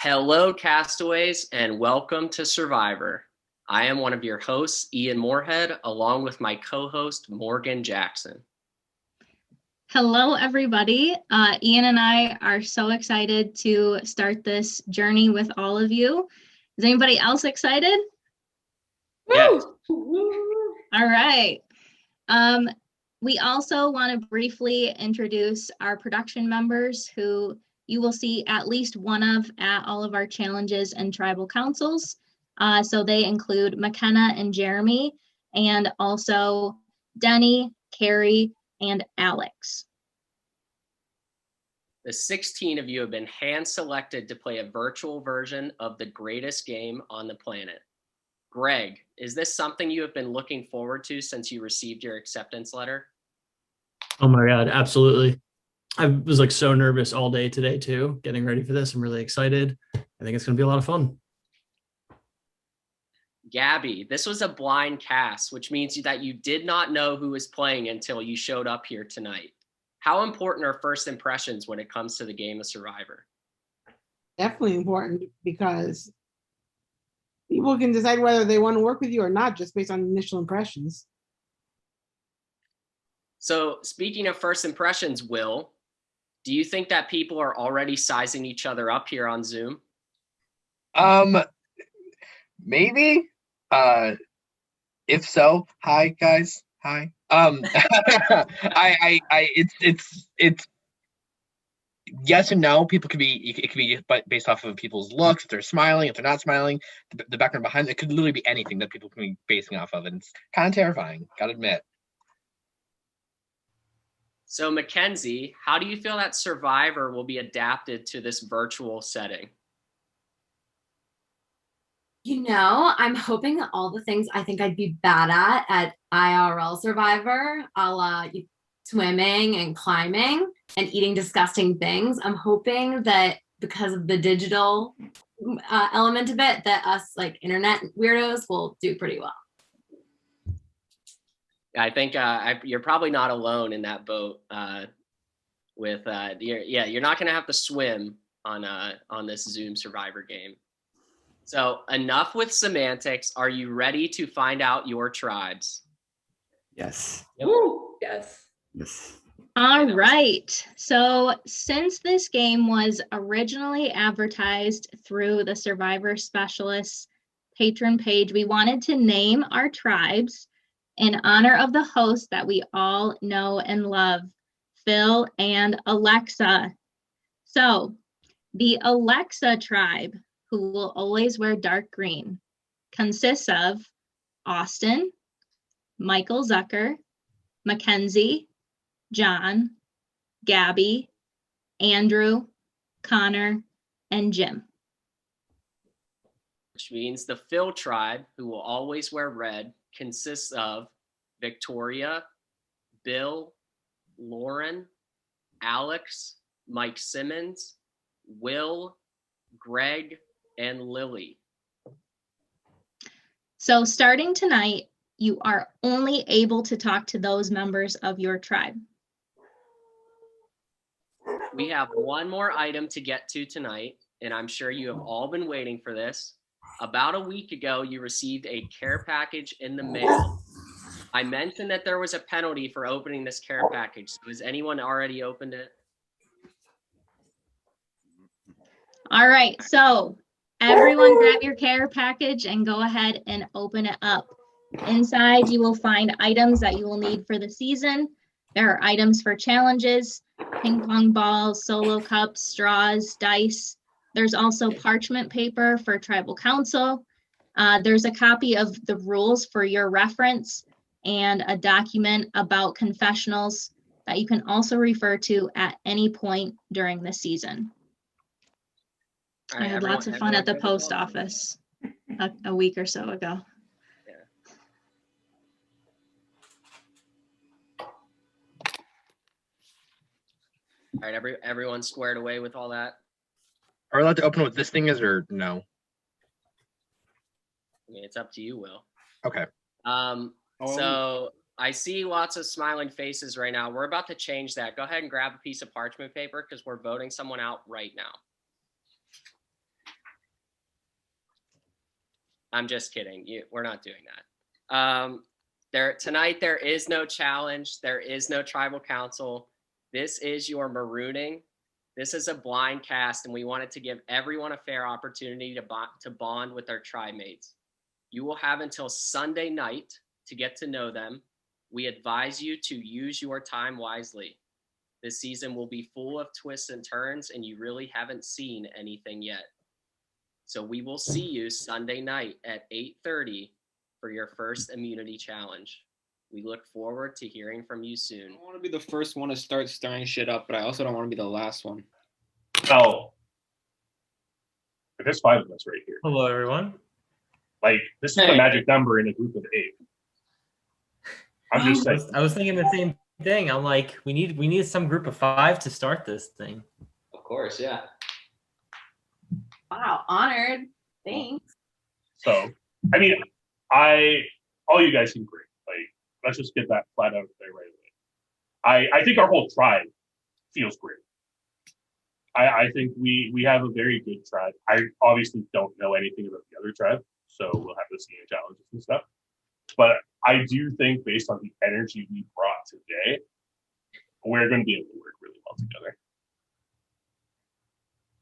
Hello, Castaways, and welcome to Survivor. I am one of your hosts, Ian Moorhead, along with my co-host, Morgan Jackson. Hello, everybody. Ian and I are so excited to start this journey with all of you. Is anybody else excited? Yes. All right. We also want to briefly introduce our production members who you will see at least one of at all of our challenges and tribal councils. So they include McKenna and Jeremy, and also Dennie, Carrie, and Alex. The 16 of you have been hand-selected to play a virtual version of the greatest game on the planet. Greg, is this something you have been looking forward to since you received your acceptance letter? Oh my God, absolutely. I was like so nervous all day today too, getting ready for this. I'm really excited. I think it's going to be a lot of fun. Gaby, this was a blind cast, which means that you did not know who was playing until you showed up here tonight. How important are first impressions when it comes to the game of Survivor? Definitely important because people can decide whether they want to work with you or not just based on initial impressions. So speaking of first impressions, Will, do you think that people are already sizing each other up here on Zoom? Maybe. If so, hi guys. Hi. It's yes and no. People could be, it could be based off of people's looks, if they're smiling, if they're not smiling, the background behind it could literally be anything that people can be basing off of, and it's kind of terrifying, gotta admit. So Mackenzie, how do you feel that Survivor will be adapted to this virtual setting? You know, I'm hoping that all the things I think I'd be bad at IRL Survivor, a la swimming and climbing and eating disgusting things, I'm hoping that because of the digital element of it, that us like internet weirdos will do pretty well. I think you're probably not alone in that boat. You're not going to have to swim on this Zoom Survivor game. So enough with semantics. Are you ready to find out your tribes? Yes. Yep. Yes. Yes. All right. So since this game was originally advertised through the Survivor Specialists patron page, we wanted to name our tribes in honor of the hosts that we all know and love, Phil and Alexa. So the Alexa tribe, who will always wear dark green, consists of Austin, Michael Zucker, Mackenzie, John, Gaby, Andrew, Connor, and Jim. Which means the Phil tribe, who will always wear red, consists of Victoria, Bill, Lauren, Alex, Mike Simmons, Will, Greg, and Lilly. So starting tonight, you are only able to talk to those members of your tribe. We have one more item to get to tonight, and I'm sure you have all been waiting for this. About a week ago, you received a care package in the mail. I mentioned that there was a penalty for opening this care package. So has anyone already opened it? All right, so everyone grab your care package and go ahead and open it up. Inside, you will find items that you will need for the season. There are items for challenges, ping pong balls, solo cups, straws, dice. There's also parchment paper for tribal council. There's a copy of the rules for your reference and a document about confessionals that you can also refer to at any point during the season. I had lots of fun at the post office a week or so ago. Yeah. All right, everyone squared away with all that? Are we allowed to open what this thing is or no? I mean, it's up to you, Will. Okay. So I see lots of smiling faces right now. We're about to change that. Go ahead and grab a piece of parchment paper because we're voting someone out right now. I'm just kidding. We're not doing that. Tonight, there is no challenge. There is no tribal council. This is your marooning. This is a blind cast, and we wanted to give everyone a fair opportunity to bond with their tribe mates. You will have until Sunday night to get to know them. We advise you to use your time wisely. This season will be full of twists and turns, and you really haven't seen anything yet. So we will see you Sunday night at 8:30 for your first immunity challenge. We look forward to hearing from you soon. I want to be the first one to start stirring shit up, but I also don't want to be the last one. Oh, there's 5 of us right here. Hello, everyone. Like, this is the magic number in a group of 8. I'm just saying. I was thinking the same thing. I'm like, we need some group of 5 to start this thing. Of course, yeah. Wow, honored. Thanks. So, I mean, all you guys seem great. Like, let's just get that flat out there right away. I think our whole tribe feels great. I think we have a very good tribe. I obviously don't know anything about the other tribe, so we'll have to see in challenges and stuff. But I do think based on the energy we brought today, we're going to be able to work really well together.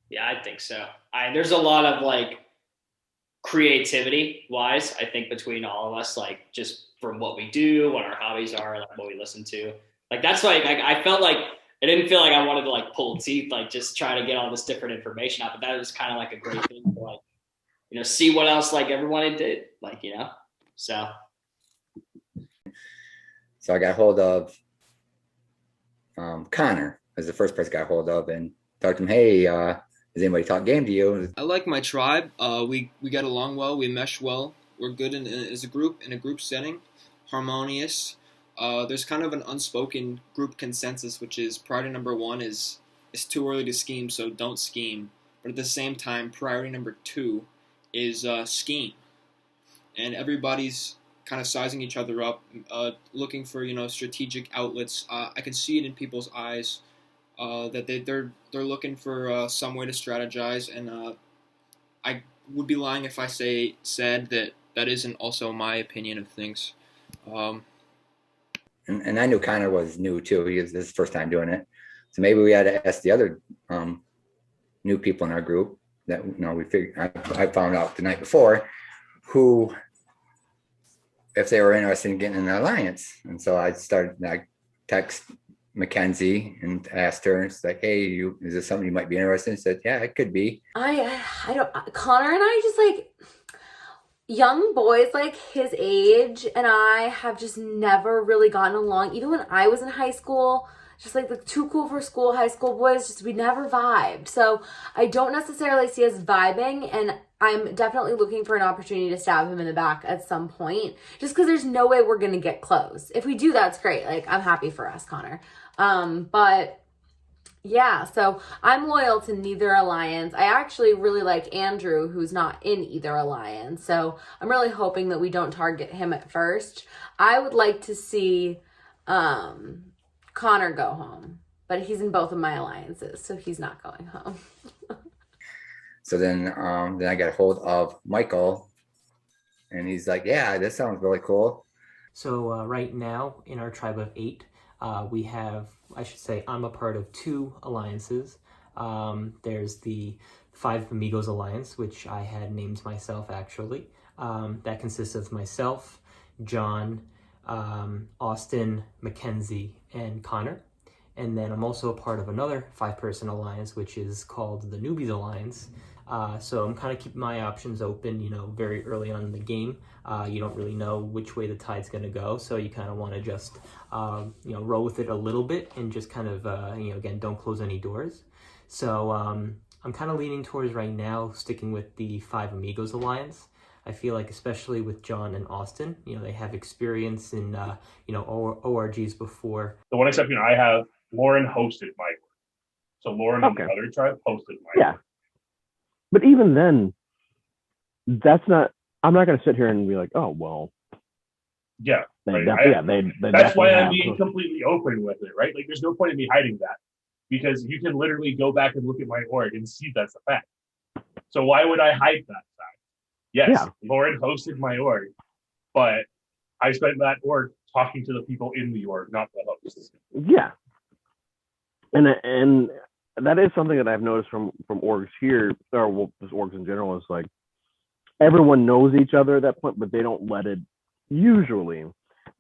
Yeah, I think so. There's a lot of like creativity wise, I think, between all of us, like just from what we do, what our hobbies are, like what we listen to. Like that's like I felt like I didn't feel like I wanted to like pull teeth, like just try to get all this different information out. But that was kind of like a great thing to like, see what else like everyone did, like, so. So I got hold of Connor as the first person I got hold of and talked to him, hey, has anybody talked game to you? I like my tribe. We get along well. We mesh well. We're good as a group, in a group setting, harmonious. There's kind of an unspoken group consensus, which is priority number 1 is it's too early to scheme, so don't scheme. But at the same time, priority number 2 is scheme. And everybody's kind of sizing each other up, looking for strategic outlets. I can see it in people's eyes that they're looking for some way to strategize, and I would be lying if I said that isn't also my opinion of things. And I knew Connor was new too. This is his first time doing it, so maybe we had to ask the other new people in our group that we figured. I found out the night before who, if they were interested in getting in an alliance, and so I text Mackenzie and asked her, it's like, hey, is this something you might be interested in? She said, yeah, it could be. I don't, Connor and I just like young boys like his age, and I have just never really gotten along. Even when I was in high school, just like the too cool for school high school boys, just we never vibed. So I don't necessarily see us vibing, and I'm definitely looking for an opportunity to stab him in the back at some point, just because there's no way we're going to get close. If we do, that's great. Like, I'm happy for us, Connor. But yeah, so I'm loyal to neither alliance. I actually really like Andrew, who's not in either alliance. So I'm really hoping that we don't target him at first. I would like to see Connor go home, but he's in both of my alliances, so he's not going home. So then I got a hold of Michael, and he's like, yeah, this sounds really cool. So right now in our tribe of 8, we have, I'm a part of 2 alliances. There's the 5 Amigos Alliance, which I had named myself actually. That consists of myself, John, Austin, Mackenzie, and Connor. And then I'm also a part of another 5-person alliance, which is called the Newbies Alliance. So I'm kind of keeping my options open, very early on in the game. You don't really know which way the tide's going to go. So you kind of want to just, roll with it a little bit and just kind of, again, don't close any doors. So I'm kind of leaning towards right now sticking with the 5 Amigos Alliance. I feel like especially with John and Austin, they have experience in, ORGs before. The one exception I have, Lauren hosted my work. So Lauren and the other tribe hosted my work. But even then, I'm not going to sit here and be like, oh, well. Yeah. Right. That's why I'm being completely open with it, right? Like, there's no point in me hiding that, because you can literally go back and look at my org and see that's a fact. So why would I hide that fact? Yes, Yeah. Lauren hosted my org, but I spent that org talking to the people in the org, not the hosts. Yeah. And that is something that I've noticed from orgs here, or well, just orgs in general, is like everyone knows each other at that point, but they don't let it, usually,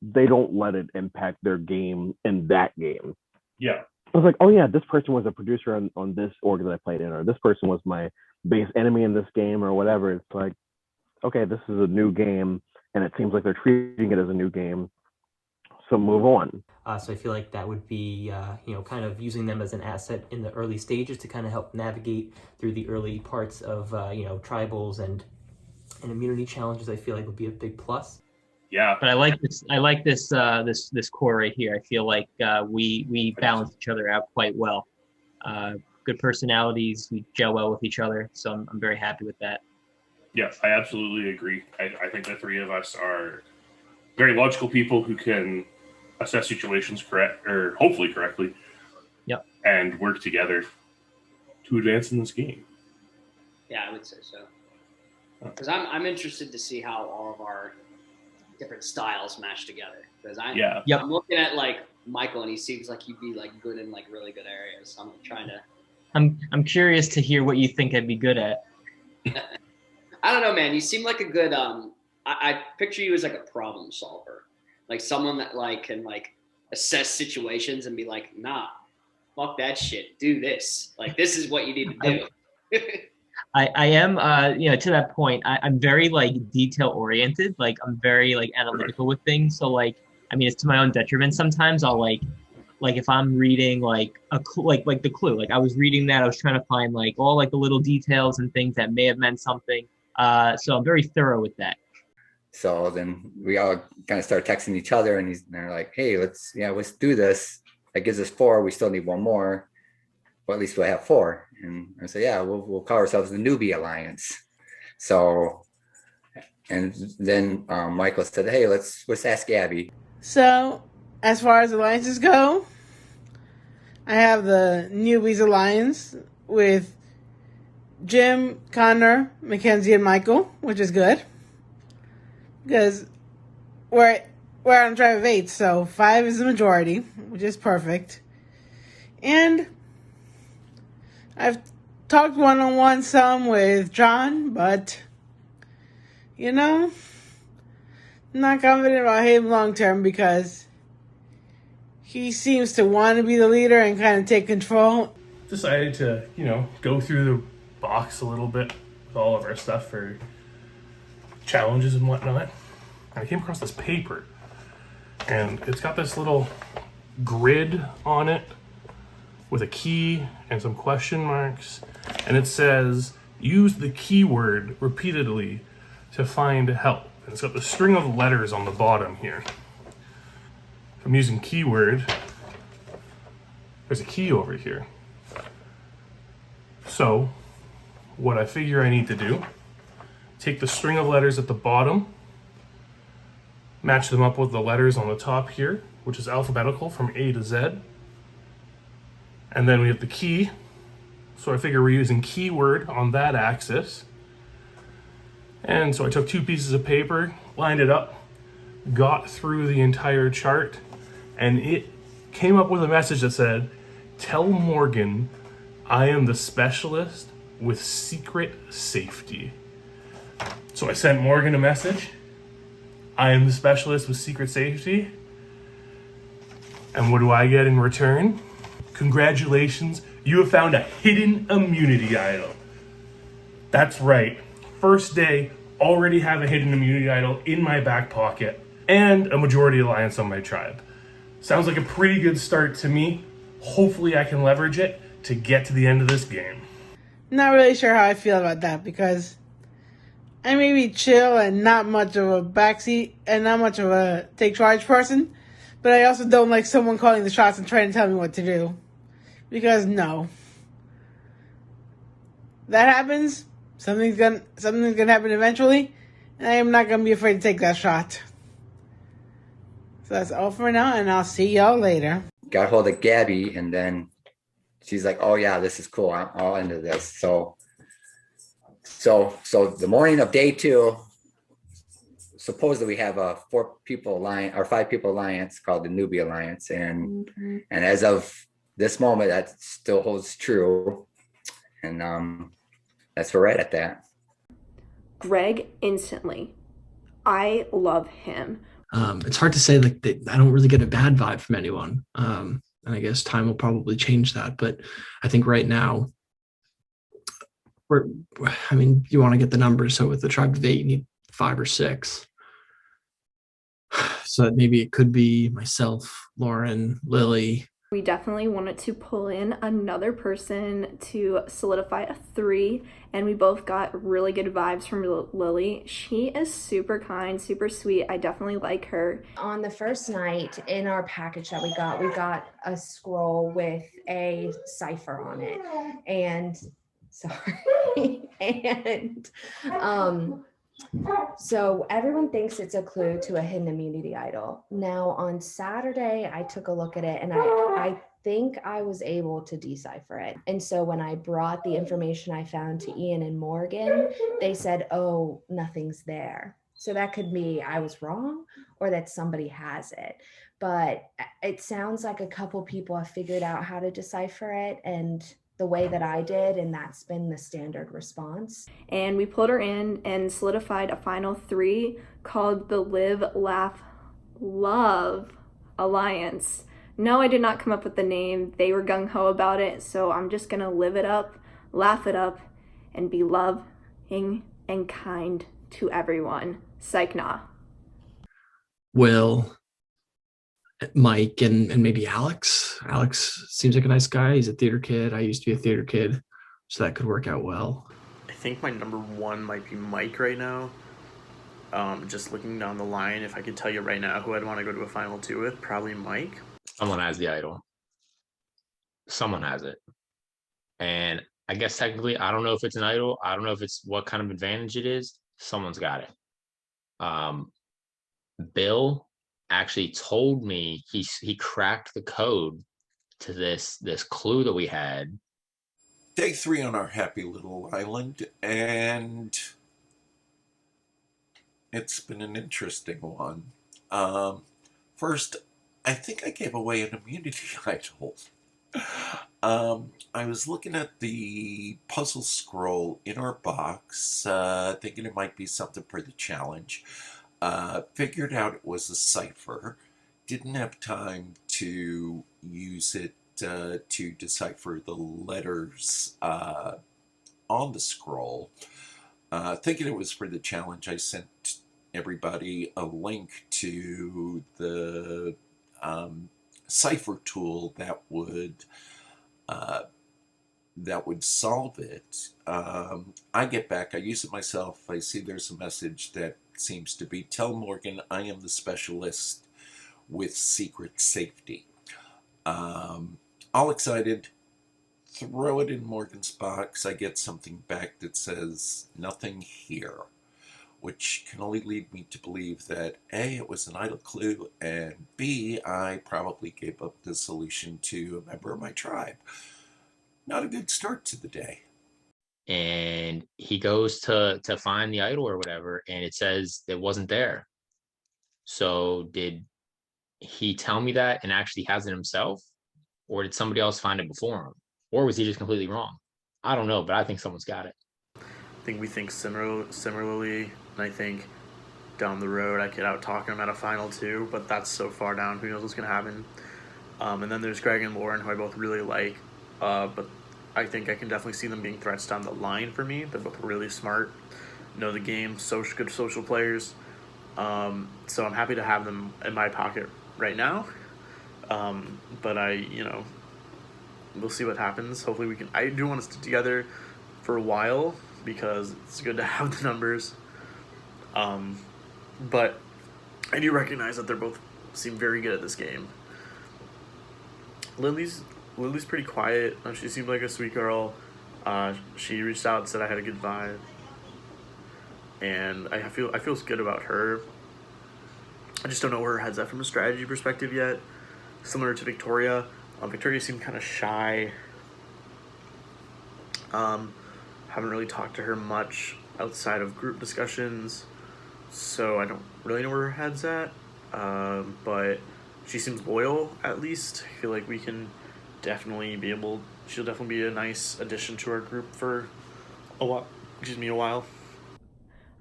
they don't let it impact their game in that game. Yeah. I was like, oh yeah, this person was a producer on this org that I played in, or this person was my base enemy in this game, or whatever. It's like, okay, this is a new game, and it seems like they're treating it as a new game, so move on. So I feel like that would be, kind of using them as an asset in the early stages to kind of help navigate through the early parts of, tribals and immunity challenges. I feel like would be a big plus. Yeah. But I like this core right here. I feel like we balance each other out quite well. Good personalities, we gel well with each other, so I'm very happy with that. Yes, I absolutely agree. I think the three of us are very logical people who can assess situations hopefully correctly. Yep. And work together to advance in this game. Yeah, I would say so. Because I'm interested to see how all of our different styles match together. Because I'm looking at like Michael, and he seems like he'd be like good in like really good areas. So I'm trying to. I'm curious to hear what you think I'd be good at. I don't know, man. You seem like a good. I picture you as like a problem solver, like someone that like can like assess situations and be like, nah, fuck that shit. Do this. Like this is what you need to do. I am, to that point, I'm very like detail oriented. Like I'm very like analytical with things. So like, I mean, it's to my own detriment. Sometimes I'll like if I'm reading like a like the clue, like I was reading that, I was trying to find like all like the little details and things that may have meant something. So I'm very thorough with that. So then we all kind of start texting each other, and they're like, hey, let's do this. That gives us 4. We still need 1 more. Well, at least we'll have 4. And I say, yeah, we'll call ourselves the Newbie Alliance. So, and then Michael said, hey, let's ask Gaby. So, as far as alliances go, I have the Newbies Alliance with Jim, Connor, Mackenzie, and Michael, which is good. Because we're on a drive of 8, so 5 is the majority, which is perfect. And I've talked one-on-one some with John, but, I'm not confident about him long-term because he seems to want to be the leader and kind of take control. Decided to, go through the box a little bit with all of our stuff for challenges and whatnot. And I came across this paper, and it's got this little grid on it with a key and some question marks, and it says use the keyword repeatedly to find help. And it's got the string of letters on the bottom here. If I'm using keyword, there's a key over here. So what I figure I need to do, take the string of letters at the bottom, match them up with the letters on the top here, which is alphabetical from A to Z. And then we have the key. So I figure we're using keyword on that axis. And so I took 2 pieces of paper, lined it up, got through the entire chart, and it came up with a message that said, tell Morgan I am the specialist with secret safety. So I sent Morgan a message. I am the specialist with secret safety. And what do I get in return? Congratulations, you have found a hidden immunity idol. That's right. First day, already have a hidden immunity idol in my back pocket and a majority alliance on my tribe. Sounds like a pretty good start to me. Hopefully I can leverage it to get to the end of this game. Not really sure how I feel about that because I may be chill and not much of a backseat and not much of a take charge person, but I also don't like someone calling the shots and trying to tell me what to do. Because no. That happens, something's gonna happen eventually, and I am not gonna be afraid to take that shot. So that's all for now, and I'll see y'all later. Got hold of Gaby, and then she's like, oh yeah, this is cool. I'm all into this. So So the morning of day 2, supposedly we have a 4-people alliance or 5-people alliance called the Newbie Alliance, and as of this moment, that still holds true, and that's where we're at that. Greg, instantly, I love him. It's hard to say, like, I don't really get a bad vibe from anyone, and I guess time will probably change that. But I think right now, you want to get the numbers. So with the tribe of 8, you need 5 or 6. So maybe it could be myself, Lauren, Lilly. We definitely wanted to pull in another person to solidify a 3, and we both got really good vibes from Lilly. She is super kind, super sweet. I definitely like her. On the first night in our package that we got a scroll with a cipher on it, and so everyone thinks it's a clue to a hidden immunity idol. Now on Saturday, I took a look at it, and I think I was able to decipher it. And so when I brought the information I found to Ian and Morgan, they said, oh, nothing's there. So that could be I was wrong, or that somebody has it. But it sounds like a couple people have figured out how to decipher it, and the way that I did, and that's been the standard response. And we pulled her in and solidified a final 3 called the Live, Laugh, Love Alliance. No, I did not come up with the name. They were gung-ho about it, so I'm just gonna live it up, laugh it up, and be loving and kind to everyone. Psych nah. Will, Mike, and maybe Alex. Alex seems like a nice guy. He's a theater kid. I used to be a theater kid, so that could work out well. I think my number 1 might be Mike right now. Just looking down the line, if I could tell you right now who I'd want to go to a final 2 with, probably Mike. Someone has the idol. Someone has it. And I guess technically, I don't know if it's an idol. I don't know if it's what kind of advantage it is. Someone's got it. Bill actually told me he cracked the code to this clue that we had. Day 3 on our happy little island, and it's been an interesting one. First, I think I gave away an immunity idol. I was looking at the puzzle scroll in our box, thinking it might be something for the challenge. Figured out it was a cipher. Didn't have time to use it to decipher the letters on the scroll. Thinking it was for the challenge, I sent everybody a link to the cipher tool that would solve it. I get back, I use it myself. I see there's a message that seems to be, tell Morgan I am the specialist with secret safety. All excited, throw it in Morgan's box. I get something back that says nothing here, which can only lead me to believe that A, it was an idle clue, and B, I probably gave up the solution to a member of my tribe. Not a good start to the day. And he goes to find the idol or whatever, and it says it wasn't there. So did he tell me that and actually has it himself? Or did somebody else find it before him? Or was he just completely wrong? I don't know, but I think someone's got it. I think we think similarly, and I think down the road I could out-talk him at a final 2, but that's so far down, who knows what's going to happen. And then there's Greg and Lauren, who I both really like, but I think I can definitely see them being threats down the line for me. They're both really smart, know the game, good social players. So I'm happy to have them in my pocket right now. But we'll see what happens. Hopefully I do want to stick together for a while because it's good to have the numbers. But I do recognize that they're both seem very good at this game. Lily's pretty quiet. She seemed like a sweet girl. She reached out and said I had a good vibe, and I feel good about her. I just don't know where her head's at from a strategy perspective yet. Similar to Victoria, Victoria seemed kind of shy. Haven't really talked to her much outside of group discussions, so I don't really know where her head's at. But she seems loyal, at least. I feel like we can definitely be able. She'll definitely be a nice addition to our group for a while.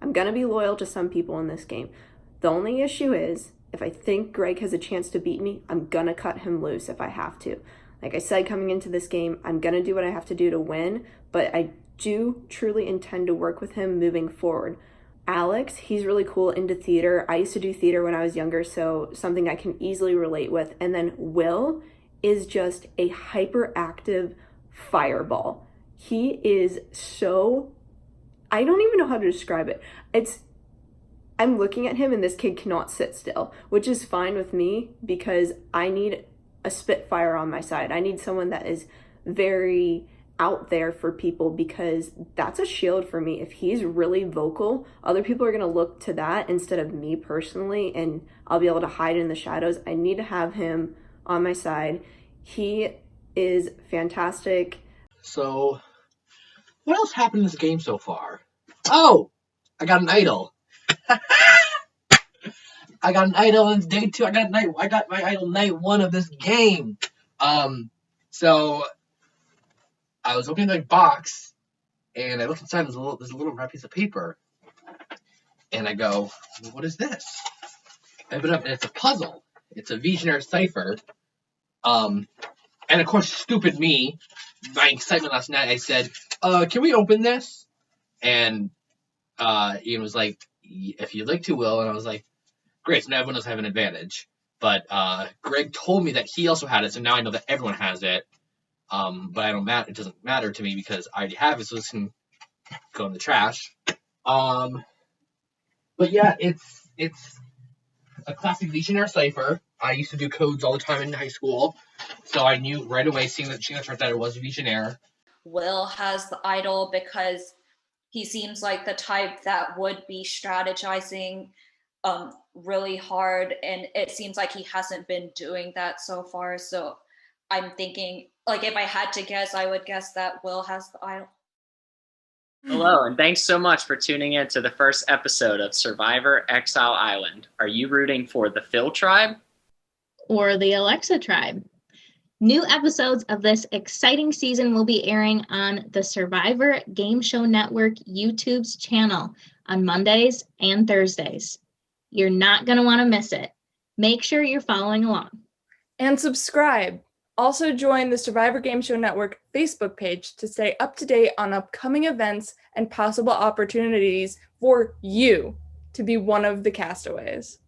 I'm gonna be loyal to some people in this game. The only issue is, if I think Greg has a chance to beat me, I'm gonna cut him loose if I have to. Like I said, coming into this game, I'm gonna do what I have to do to win, but I do truly intend to work with him moving forward. Alex, he's really cool into theater. I used to do theater when I was younger, so something I can easily relate with. And then Will is just a hyperactive fireball. He is so, I don't even know how to describe it. I'm looking at him and this kid cannot sit still, which is fine with me because I need a Spitfire on my side. I need someone that is very out there for people because that's a shield for me. If he's really vocal, other people are going to look to that instead of me personally, and I'll be able to hide in the shadows. I need to have him on my side. He is fantastic. So, what else happened in this game so far? Oh, I got an idol. I got an idol in day 2. I got my idol night 1 of this game. So I was opening the box and I looked inside. There's a little red piece of paper, and I go, "What is this?" I open it up and it's a puzzle. It's a Visionaire cipher. And of course, stupid me, my excitement last night, I said, "Can we open this?" And Ian was like, "If you'd like to, Will." And I was like, "Great, so now everyone does have an advantage." But Greg told me that he also had it, so now I know that everyone has it. But it doesn't matter to me because I already have it, so this can go in the trash. But yeah, it's a classic Visionaire cipher. I used to do codes all the time in high school, so I knew right away, seeing the chart, that it was Visionaire. Will has the idol because he seems like the type that would be strategizing really hard, and it seems like he hasn't been doing that so far. So I'm thinking, like, if I had to guess, I would guess that Will has the idol. Hello, and thanks so much for tuning in to the first episode of Survivor Exile Island. Are you rooting for the Phil tribe? Or the Alexa tribe? New episodes of this exciting season will be airing on the Survivor Game Show Network YouTube's channel on Mondays and Thursdays. You're not going to want to miss it. Make sure you're following along. And subscribe. Also join the Survivor Game Show Network Facebook page to stay up to date on upcoming events and possible opportunities for you to be one of the castaways.